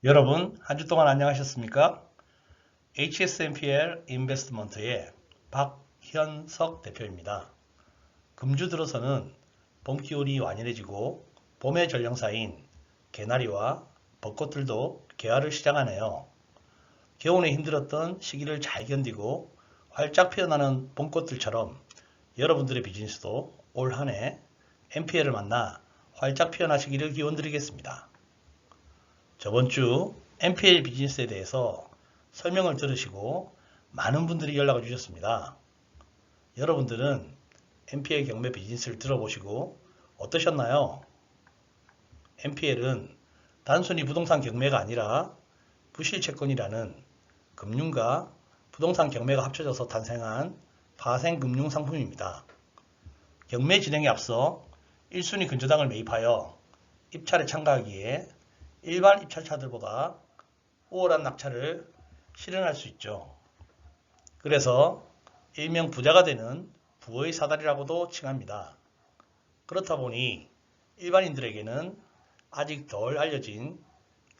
여러분, 한 주 동안 안녕하셨습니까? HSMPL 인베스트먼트의 박현석 대표입니다. 금주 들어서는 봄기온이 완연해지고 봄의 전령사인 개나리와 벚꽃들도 개화를 시작하네요. 겨울에 힘들었던 시기를 잘 견디고 활짝 피어나는 봄꽃들처럼 여러분들의 비즈니스도 올 한 해 MPL을 만나 활짝 피어나시기를 기원드리겠습니다. 저번 주 MPL 비즈니스에 대해서 설명을 들으시고 많은 분들이 연락을 주셨습니다. 여러분들은 MPL 경매 비즈니스를 들어보시고 어떠셨나요? MPL은 단순히 부동산 경매가 아니라 부실채권이라는 금융과 부동산 경매가 합쳐져서 탄생한 파생금융 상품입니다. 경매 진행에 앞서 1순위 근저당을 매입하여 입찰에 참가하기에 일반 입찰차들보다 우월한 낙찰을 실현할 수 있죠. 그래서 일명 부자가 되는 부의 사다리라고도 칭합니다. 그렇다 보니 일반인들에게는 아직 덜 알려진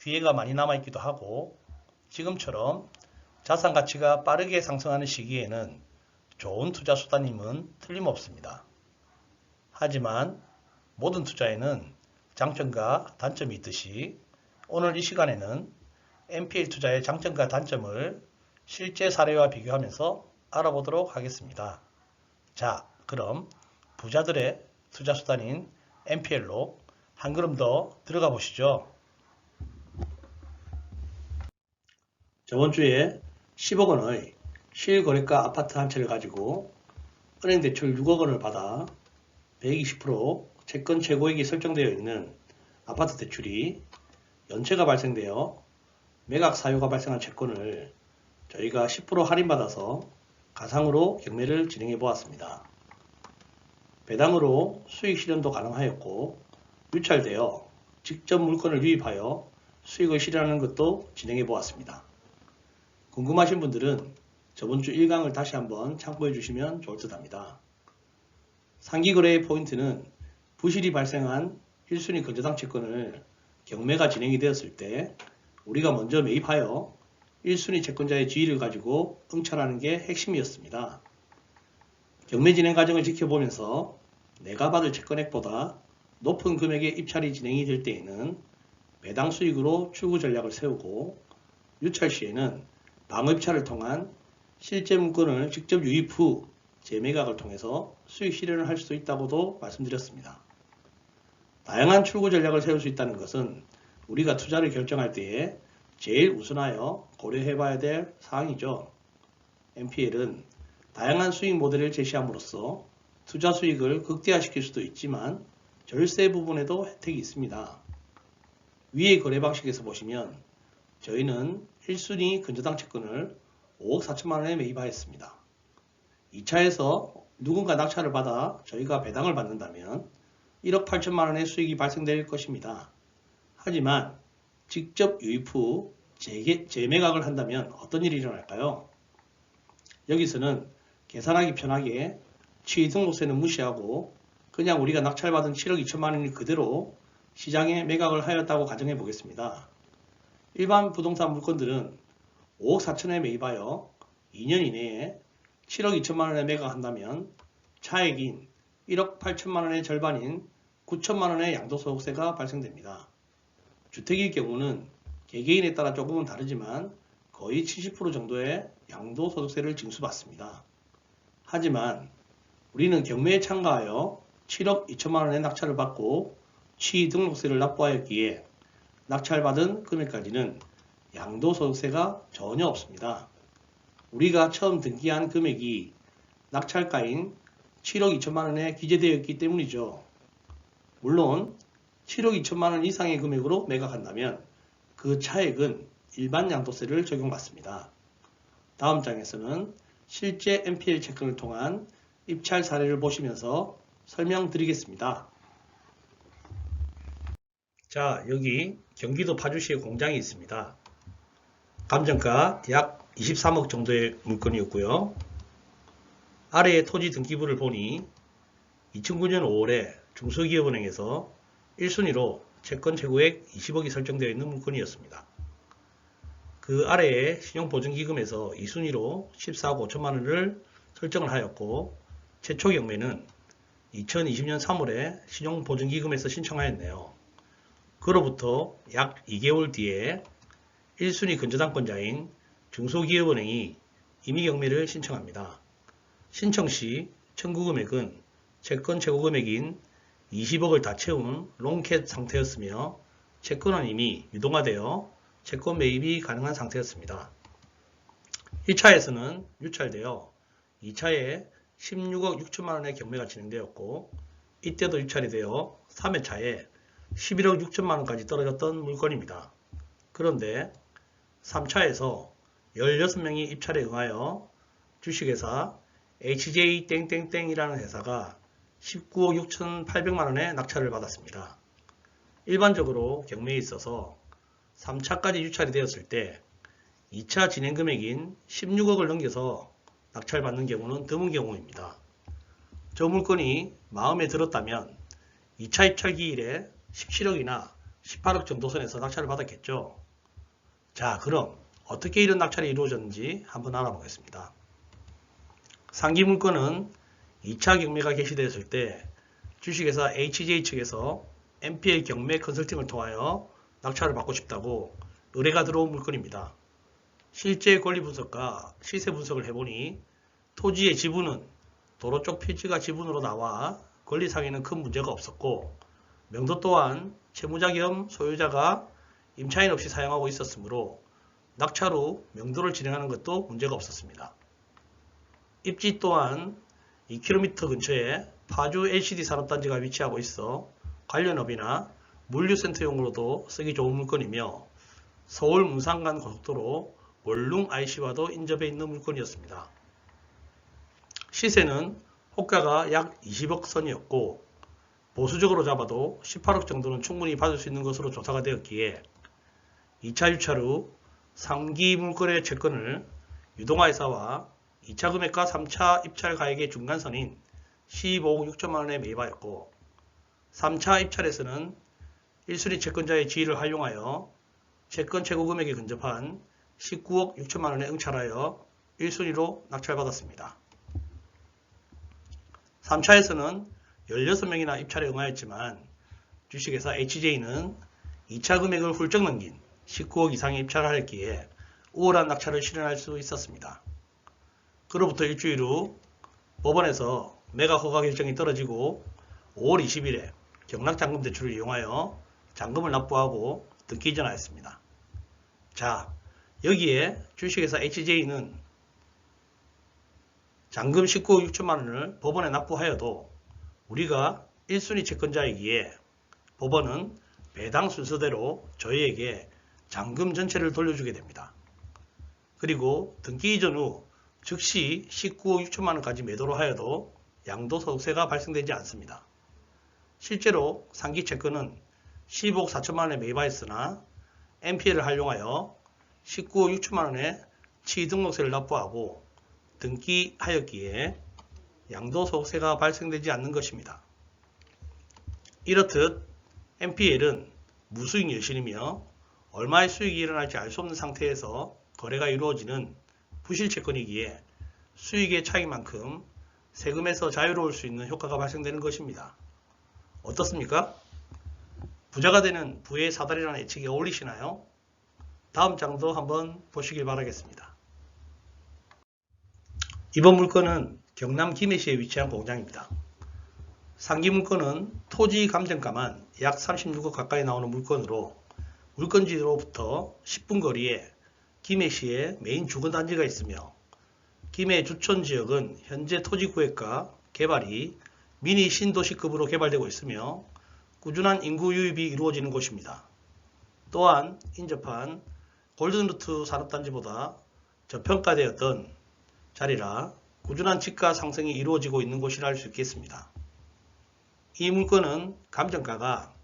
기회가 많이 남아있기도 하고 지금처럼 자산 가치가 빠르게 상승하는 시기에는 좋은 투자 수단임은 틀림없습니다. 하지만 모든 투자에는 장점과 단점이 있듯이 오늘 이 시간에는 MPL 투자의 장점과 단점을 실제 사례와 비교하면서 알아보도록 하겠습니다. 자, 그럼 부자들의 투자 수단인 MPL로 한 걸음 더 들어가 보시죠. 저번 주에 10억 원의 실거래가 아파트 한 채를 가지고 은행 대출 6억 원을 받아 120% 채권 최고액이 설정되어 있는 아파트 대출이 연체가 발생되어 매각 사유가 발생한 채권을 저희가 10% 할인받아서 가상으로 경매를 진행해 보았습니다. 배당으로 수익 실현도 가능하였고 유찰되어 직접 물건을 유입하여 수익을 실현하는 것도 진행해 보았습니다. 궁금하신 분들은 저번 주 1강을 다시 한번 참고해 주시면 좋을 듯 합니다. 상기거래의 포인트는 부실이 발생한 1순위 근저당 채권을 경매가 진행이 되었을 때 우리가 먼저 매입하여 1순위 채권자의 지위를 가지고 응찰하는 게 핵심이었습니다. 경매 진행 과정을 지켜보면서 내가 받을 채권액보다 높은 금액의 입찰이 진행이 될 때에는 배당 수익으로 출구 전략을 세우고 유찰 시에는 방입찰을 통한 실제 물건을 직접 유입 후 재매각을 통해서 수익 실현을 할 수 있다고도 말씀드렸습니다. 다양한 출구 전략을 세울 수 있다는 것은 우리가 투자를 결정할 때에 제일 우선하여 고려해 봐야 될 사항이죠. MPL은 다양한 수익 모델을 제시함으로써 투자 수익을 극대화시킬 수도 있지만 절세 부분에도 혜택이 있습니다. 위의 거래 방식에서 보시면 저희는 1순위 근저당 채권을 5억 4천만 원에 매입하였습니다. 2차에서 누군가 낙찰을 받아 저희가 배당을 받는다면 1억 8천만 원의 수익이 발생될 것입니다. 하지만 직접 유입 후 재매각을 한다면 어떤 일이 일어날까요? 여기서는 계산하기 편하게 취등록세는 무시하고 그냥 우리가 낙찰받은 7억 2천만 원이 그대로 시장에 매각을 하였다고 가정해 보겠습니다. 일반 부동산 물건들은 5억 4천에 매입하여 2년 이내에 7억 2천만 원에 매각한다면 차액인 1억 8천만 원의 절반인 9천만 원의 양도소득세가 발생됩니다. 주택일 경우는 개개인에 따라 조금은 다르지만 거의 70% 정도의 양도소득세를 징수받습니다. 하지만 우리는 경매에 참가하여 7억 2천만 원의 낙찰을 받고 취등록세를 납부하였기에 낙찰받은 금액까지는 양도소득세가 전혀 없습니다. 우리가 처음 등기한 금액이 낙찰가인 7억 2천만 원에 기재되어 있기 때문이죠. 물론 7억 2천만 원 이상의 금액으로 매각한다면 그 차액은 일반 양도세를 적용받습니다. 다음 장에서는 실제 MPL 채권을 통한 입찰 사례를 보시면서 설명드리겠습니다. 자, 여기 경기도 파주시에 공장이 있습니다. 감정가 약 23억 정도의 물건이었고요. 아래의 토지 등기부를 보니 2009년 5월에 중소기업은행에서 1순위로 채권 최고액 20억이 설정되어 있는 물건이었습니다. 그 아래에 신용보증기금에서 2순위로 14억 5천만 원을 설정을 하였고 최초 경매는 2020년 3월에 신용보증기금에서 신청하였네요. 그로부터 약 2개월 뒤에 1순위 근저당권자인 중소기업은행이 임의경매를 신청합니다. 신청 시 청구금액은 채권 최고금액인 20억을 다 채운 롱캣 상태였으며 채권은 이미 유동화되어 채권 매입이 가능한 상태였습니다. 1차에서는 유찰되어 2차에 16억 6천만원의 경매가 진행되었고 이때도 유찰이 되어 3회차에 11억 6천만원까지 떨어졌던 물건입니다. 그런데 3차에서 16명이 입찰에 응하여 주식회사 HJ 땡땡땡이라는 회사가 19억 6,800만원의 낙찰을 받았습니다. 일반적으로 경매에 있어서 3차까지 유찰이 되었을 때 2차 진행 금액인 16억을 넘겨서 낙찰받는 경우는 드문 경우입니다. 저 물건이 마음에 들었다면 2차 입찰 기일에 17억이나 18억 정도 선에서 낙찰을 받았겠죠. 자, 그럼 어떻게 이런 낙찰이 이루어졌는지 한번 알아보겠습니다. 상기 물건은 2차 경매가 개시되었을 때 주식회사 HJ 측에서 MPL 경매 컨설팅을 통하여 낙찰을 받고 싶다고 의뢰가 들어온 물건입니다. 실제 권리 분석과 시세 분석을 해보니 토지의 지분은 도로 쪽 필지가 지분으로 나와 권리상에는 큰 문제가 없었고 명도 또한 채무자 겸 소유자가 임차인 없이 사용하고 있었으므로 낙찰 후 명도를 진행하는 것도 문제가 없었습니다. 입지 또한 2km 근처에 파주 LCD 산업단지가 위치하고 있어 관련 업이나 물류센터용으로도 쓰기 좋은 물건이며 서울 문산 간 고속도로 월룽 IC와도 인접해 있는 물건이었습니다. 시세는 호가가 약 20억 선이었고 보수적으로 잡아도 18억 정도는 충분히 받을 수 있는 것으로 조사가 되었기에 2차 유찰 후 3기 물건의 채권을 유동화회사와 2차 금액과 3차 입찰 가액의 중간선인 15억 6천만원에 매입하였고 3차 입찰에서는 1순위 채권자의 지위를 활용하여 채권 최고 금액에 근접한 19억 6천만원에 응찰하여 1순위로 낙찰받았습니다. 3차에서는 16명이나 입찰에 응하였지만 주식회사 HJ는 2차 금액을 훌쩍 넘긴 19억 이상의 입찰을 하였기에 우월한 낙찰을 실현할 수 있었습니다. 그로부터 일주일 후 법원에서 매각 허가 결정이 떨어지고 5월 20일에 경락잔금 대출을 이용하여 잔금을 납부하고 등기 이전하였습니다. 자, 여기에 주식회사 HJ는 잔금 19억 6천만원을 법원에 납부하여도 우리가 1순위 채권자이기에 법원은 배당 순서대로 저희에게 잔금 전체를 돌려주게 됩니다. 그리고 등기 이전 후 즉시 19억 6천만원까지 매도를 하여도 양도소득세가 발생되지 않습니다. 실제로 상기 채권은 15억 4천만원에 매입하였으나 MPL을 활용하여 19억 6천만원의 취등록세를 납부하고 등기하였기에 양도소득세가 발생되지 않는 것입니다. 이렇듯 MPL은 무수익 여실이며 얼마의 수익이 일어날지 알 수 없는 상태에서 거래가 이루어지는 부실채권이기에 수익의 차이만큼 세금에서 자유로울 수 있는 효과가 발생되는 것입니다. 어떻습니까? 부자가 되는 부의 사다리라는 예측이 어울리시나요? 다음 장도 한번 보시길 바라겠습니다. 이번 물건은 경남 김해시에 위치한 공장입니다. 상기 물건은 토지 감정가만 약 36억 가까이 나오는 물건으로 물건지로부터 10분 거리에 김해시에 메인 주거단지가 있으며 김해 주촌 지역은 현재 토지 구획과 개발이 미니 신도시급으로 개발되고 있으며 꾸준한 인구 유입이 이루어지는 곳입니다. 또한 인접한 골든루트 산업단지보다 저평가되었던 자리라 꾸준한 집가 상승이 이루어지고 있는 곳이라 할 수 있겠습니다. 이 물건은 감정가가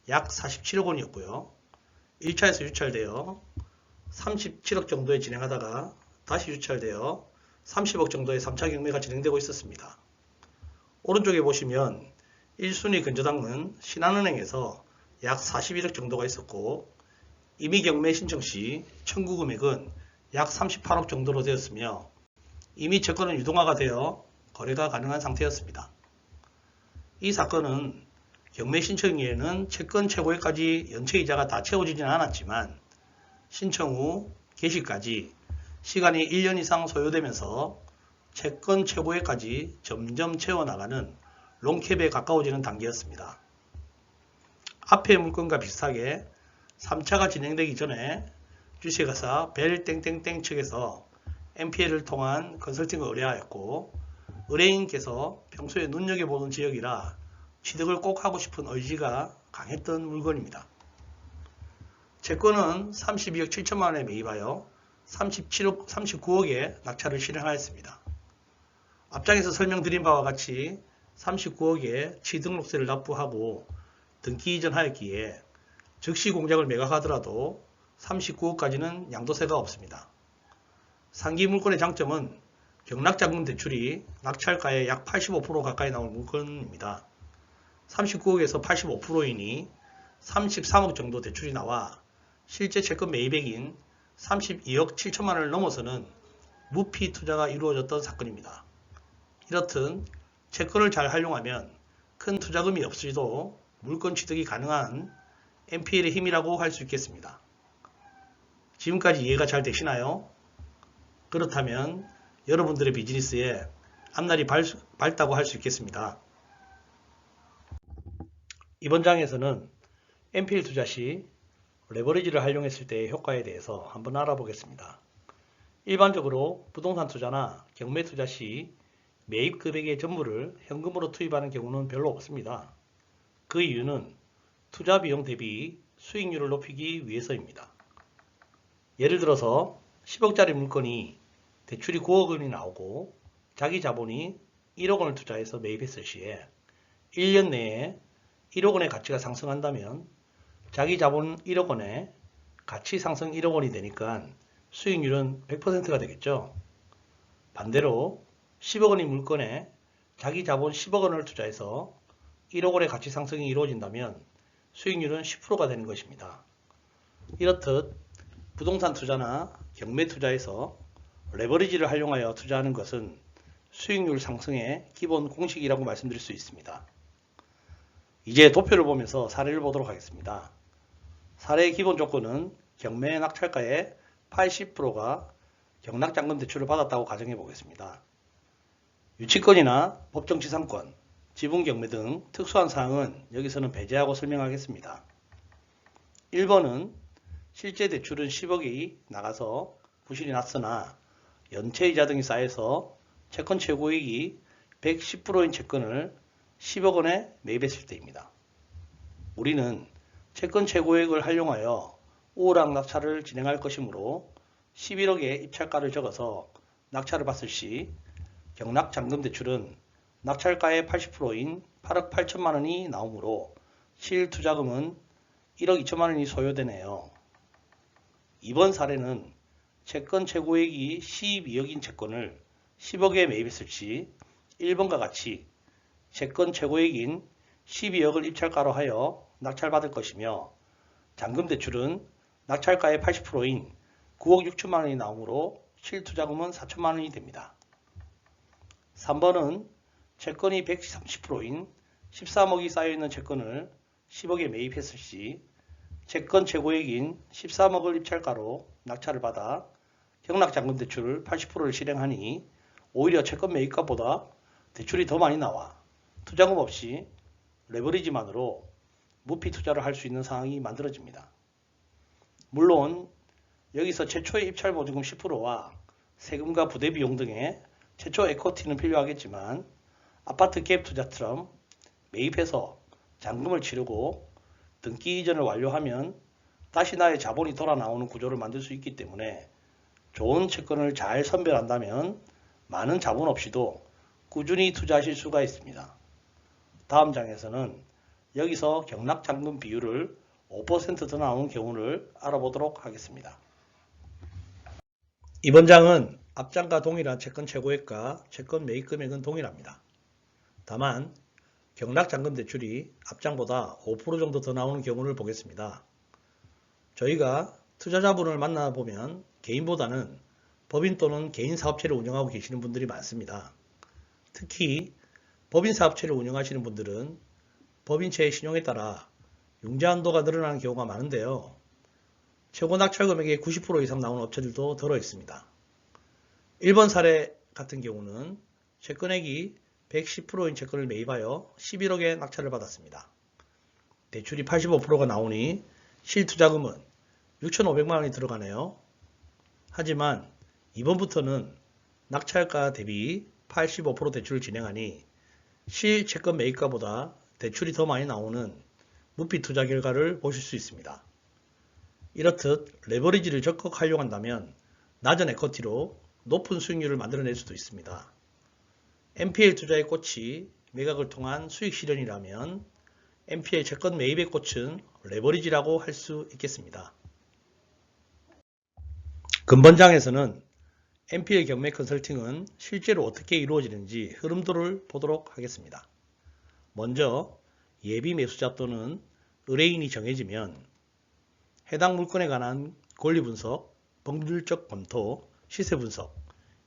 약 47억 원이었고요. 1차에서 유찰되어 37억 정도에 진행하다가 다시 유찰되어 30억 정도의 3차 경매가 진행되고 있었습니다. 오른쪽에 보시면 1순위 근저당은 신한은행에서 약 41억 정도가 있었고 이미 경매 신청 시 청구 금액은 약 38억 정도로 되었으며 이미 채권은 유동화가 되어 거래가 가능한 상태였습니다. 이 사건은 경매 신청일에는 채권 최고액까지 연체이자가 다 채워지지는 않았지만 신청 후 개시까지 시간이 1년 이상 소요되면서 채권 최고액까지 점점 채워나가는 롱캡에 가까워지는 단계였습니다. 앞의 물건과 비슷하게 3차가 진행되기 전에 주식회사 벨땡땡땡 측에서 MPL을 통한 컨설팅을 의뢰하였고 의뢰인께서 평소에 눈여겨보는 지역이라 취득을 꼭 하고 싶은 의지가 강했던 물건입니다. 채권은 32억 7천만원에 매입하여 39억에 낙찰을 실행하였습니다. 앞장에서 설명드린 바와 같이 39억에 취등록세를 납부하고 등기 이전하였기에 즉시 공장을 매각하더라도 39억까지는 양도세가 없습니다. 상기 물건의 장점은 경락자금 대출이 낙찰가의 약 85% 가까이 나온 물건입니다. 39억에서 85%이니 33억 정도 대출이 나와 실제 채권 매입액인 32억 7천만원을 넘어서는 무피 투자가 이루어졌던 사건입니다. 이렇듯 채권을 잘 활용하면 큰 투자금이 없이도 물건 취득이 가능한 MPL의 힘이라고 할 수 있겠습니다. 지금까지 이해가 잘 되시나요? 그렇다면 여러분들의 비즈니스에 앞날이 밝다고 할 수 있겠습니다. 이번 장에서는 MPL 투자 시 레버리지를 활용했을 때의 효과에 대해서 한번 알아보겠습니다. 일반적으로 부동산 투자나 경매 투자 시 매입 금액의 전부를 현금으로 투입하는 경우는 별로 없습니다. 그 이유는 투자 비용 대비 수익률을 높이기 위해서입니다. 예를 들어서 10억짜리 물건이 대출이 9억 원이 나오고 자기 자본이 1억 원을 투자해서 매입했을 시에 1년 내에 1억 원의 가치가 상승한다면 자기 자본 1억 원에 가치 상승 1억 원이 되니까 수익률은 100%가 되겠죠. 반대로 10억 원의 물건에 자기 자본 10억 원을 투자해서 1억 원의 가치 상승이 이루어진다면 수익률은 10%가 되는 것입니다. 이렇듯 부동산 투자나 경매 투자에서 레버리지를 활용하여 투자하는 것은 수익률 상승의 기본 공식이라고 말씀드릴 수 있습니다. 이제 도표를 보면서 사례를 보도록 하겠습니다. 사례의 기본 조건은 경매 낙찰가의 80%가 경락잔금 대출을 받았다고 가정해 보겠습니다. 유치권이나 법정지상권, 지분경매 등 특수한 사항은 여기서는 배제하고 설명하겠습니다. 1번은 실제 대출은 10억이 나가서 부실이 났으나 연체이자 등이 쌓여서 채권 최고액이 110%인 채권을 10억 원에 매입했을 때입니다. 우리는 채권 최고액을 활용하여 우호락 낙찰을 진행할 것이므로 11억의 입찰가를 적어서 낙찰을 받을 시 경락잔금 대출은 낙찰가의 80%인 8억 8천만 원이 나오므로 실투자금은 1억 2천만 원이 소요되네요. 이번 사례는 채권 최고액이 12억인 채권을 10억에 매입했을 시 1번과 같이 채권 최고액인 12억을 입찰가로 하여 낙찰받을 것이며 잔금대출은 낙찰가의 80%인 9억 6천만 원이 나오므로 실투자금은 4천만 원이 됩니다. 3번은 채권이 130%인 13억이 쌓여있는 채권을 10억에 매입했을 시 채권 최고액인 13억을 입찰가로 낙찰을 받아 경락잔금대출 80%를 실행하니 오히려 채권 매입가보다 대출이 더 많이 나와 투자금 없이 레버리지만으로 무피 투자를 할 수 있는 상황이 만들어집니다. 물론 여기서 최초의 입찰 보증금 10%와 세금과 부대 비용 등의 최초 에코티는 필요하겠지만 아파트 갭 투자처럼 매입해서 잔금을 치르고 등기 이전을 완료하면 다시 나의 자본이 돌아 나오는 구조를 만들 수 있기 때문에 좋은 채권을 잘 선별한다면 많은 자본 없이도 꾸준히 투자하실 수가 있습니다. 다음 장에서는 여기서 경락잔금 비율을 5% 더 나오는 경우를 알아보도록 하겠습니다. 이번 장은 앞장과 동일한 채권 최고액과 채권 매입 금액은 동일합니다. 다만 경락잔금 대출이 앞장보다 5% 정도 더 나오는 경우를 보겠습니다. 저희가 투자자분을 만나보면 개인보다는 법인 또는 개인 사업체를 운영하고 계시는 분들이 많습니다. 특히 법인 사업체를 운영하시는 분들은 법인체의 신용에 따라 융자 한도가 늘어나는 경우가 많은데요. 최고 낙찰 금액의 90% 이상 나오는 업체들도 들어 있습니다. 1번 사례 같은 경우는 채권액이 110%인 채권을 매입하여 11억에 낙찰을 받았습니다. 대출이 85%가 나오니 실투자금은 6,500만 원이 들어가네요. 하지만 이번부터는 낙찰가 대비 85% 대출을 진행하니 실채권 매입가보다 대출이 더 많이 나오는 무피 투자 결과를 보실 수 있습니다. 이렇듯 레버리지를 적극 활용한다면 낮은 에쿼티로 높은 수익률을 만들어낼 수도 있습니다. NPL 투자의 꽃이 매각을 통한 수익 실현이라면 NPL 채권 매입의 꽃은 레버리지라고 할 수 있겠습니다. 근본장에서는 NPL 경매 컨설팅은 실제로 어떻게 이루어지는지 흐름도를 보도록 하겠습니다. 먼저 예비 매수자 또는 의뢰인이 정해지면 해당 물건에 관한 권리 분석, 법률적 검토, 시세 분석,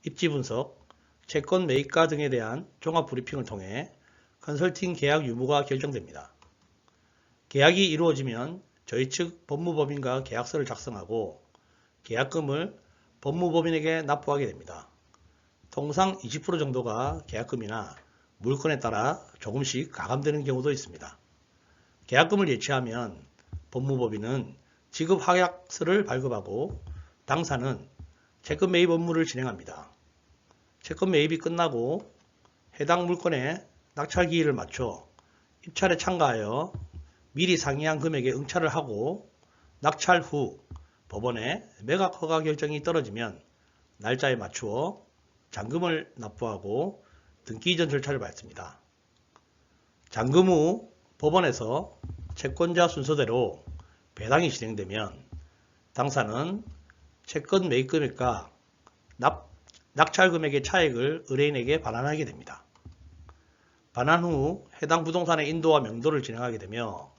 입지 분석, 채권 매입가 등에 대한 종합 브리핑을 통해 컨설팅 계약 유무가 결정됩니다. 계약이 이루어지면 저희 측 법무법인과 계약서를 작성하고 계약금을 법무법인에게 납부하게 됩니다. 통상 20% 정도가 계약금이나 물건에 따라 조금씩 가감되는 경우도 있습니다. 계약금을 예치하면 법무법인은 지급 확약서를 발급하고 당사는 채권 매입 업무를 진행합니다. 채권 매입이 끝나고 해당 물건의 낙찰 기일을 맞춰 입찰에 참가하여 미리 상의한 금액에 응찰을 하고 낙찰 후 법원에 매각 허가 결정이 떨어지면 날짜에 맞추어 잔금을 납부하고 등기 이전 절차를 밟습니다. 잔금 후 법원에서 채권자 순서대로 배당이 진행되면 당사는 채권 매입 금액과 낙찰 금액의 차액을 의뢰인에게 반환하게 됩니다. 반환 후 해당 부동산의 인도와 명도를 진행하게 되며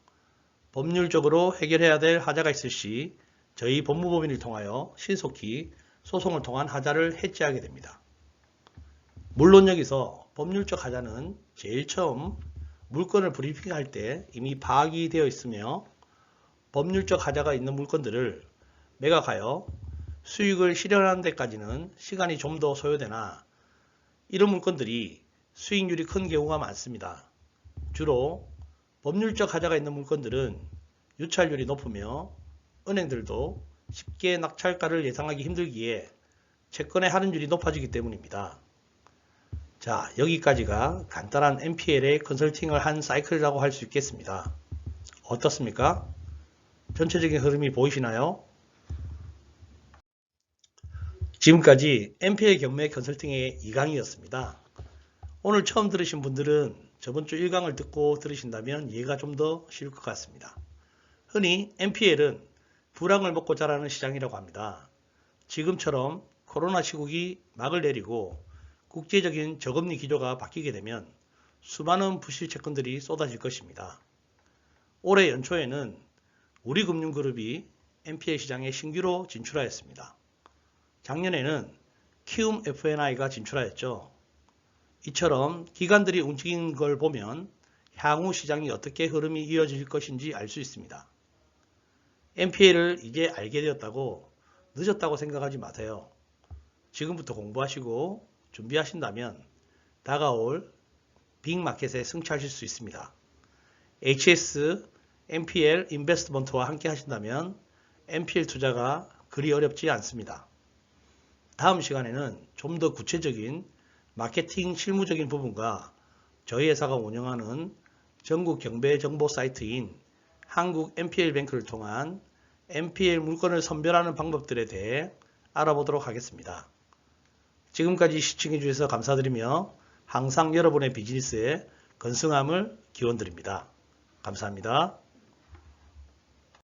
법률적으로 해결해야 될 하자가 있을 시 저희 법무법인을 통하여 신속히 소송을 통한 하자를 해지하게 됩니다. 물론 여기서 법률적 하자는 제일 처음 물건을 브리핑할 때 이미 파악이 되어 있으며 법률적 하자가 있는 물건들을 매각하여 수익을 실현하는 데까지는 시간이 좀 더 소요되나 이런 물건들이 수익률이 큰 경우가 많습니다. 주로 법률적 하자가 있는 물건들은 유찰률이 높으며 은행들도 쉽게 낙찰가를 예상하기 힘들기에 채권의 할인율이 높아지기 때문입니다. 자, 여기까지가 간단한 NPL의 컨설팅을 한 사이클이라고 할 수 있겠습니다. 어떻습니까? 전체적인 흐름이 보이시나요? 지금까지 NPL 경매 컨설팅의 2강이었습니다. 오늘 처음 들으신 분들은 저번 주 1강을 듣고 들으신다면 이해가 좀 더 쉬울 것 같습니다. 흔히 NPL은 불황을 먹고 자라는 시장이라고 합니다. 지금처럼 코로나 시국이 막을 내리고 국제적인 저금리 기조가 바뀌게 되면 수많은 부실 채권들이 쏟아질 것입니다. 올해 연초에는 우리금융그룹이 NPL 시장에 신규로 진출하였습니다. 작년에는 키움 F&I가 진출하였죠. 이처럼 기관들이 움직이는 걸 보면 향후 시장이 어떻게 흐름이 이어질 것인지 알 수 있습니다. NPL을 이제 알게 되었다고 늦었다고 생각하지 마세요. 지금부터 공부하시고 준비하신다면 다가올 빅마켓에 승차하실 수 있습니다. HS NPL 인베스트먼트와 함께 하신다면 NPL 투자가 그리 어렵지 않습니다. 다음 시간에는 좀 더 구체적인 마케팅 실무적인 부분과 저희 회사가 운영하는 전국 경배 정보 사이트인 한국 NPL뱅크를 통한 NPL 물건을 선별하는 방법들에 대해 알아보도록 하겠습니다. 지금까지 시청해 주셔서 감사드리며 항상 여러분의 비즈니스에 건승함을 기원드립니다. 감사합니다.